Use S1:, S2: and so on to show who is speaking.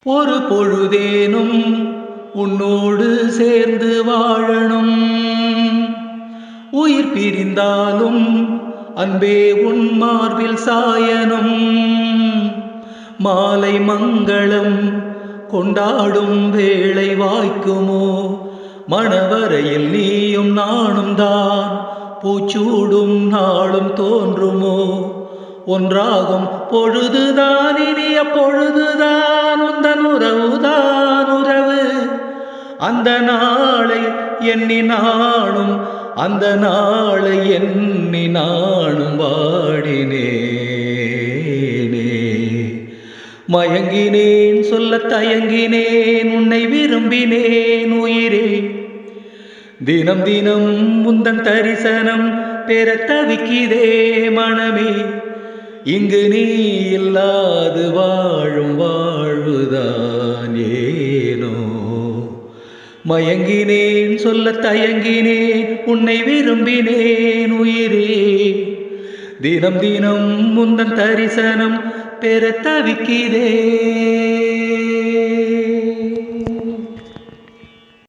S1: ஒரு பொழுதேனும் உன்னோடு சேர்ந்து வாழணும். உயிர் பிரிந்தாலும் அன்பே உன் மார்பில் சாயனும். மாலை மங்களம் கொண்டாடும் வேளை வாய்க்குமோ? மணவரையில் நீயும் நானும் தான் பூச்சூடும் நாளும் தோன்றுமோ? ஒன்றாகும் பொழுதுதான் இனிய பொழுதுதான் உந்தன் உறவுதான் உறவு. அந்த நாளை எண்ணி நானும் அந்த நாளை எண்ணி நானும் வாடினேனே. மயங்கினேன் சொல்ல தயங்கினேன் உன்னை விரும்பினேன் உயிரே. தினம் தினம் உந்தன் தரிசனம் பெற தவிக்கிதே மனமே. இங்கு நீ இல்லாது வாழும் வாழ்வுதான் ஏனோ. மயங்கினேன் சொல்ல தயங்கினேன் உன்னை விரும்பினேன் உயிரே. தினம் தினம் உந்தன் தரிசனம் பெற தவிக்கிதே.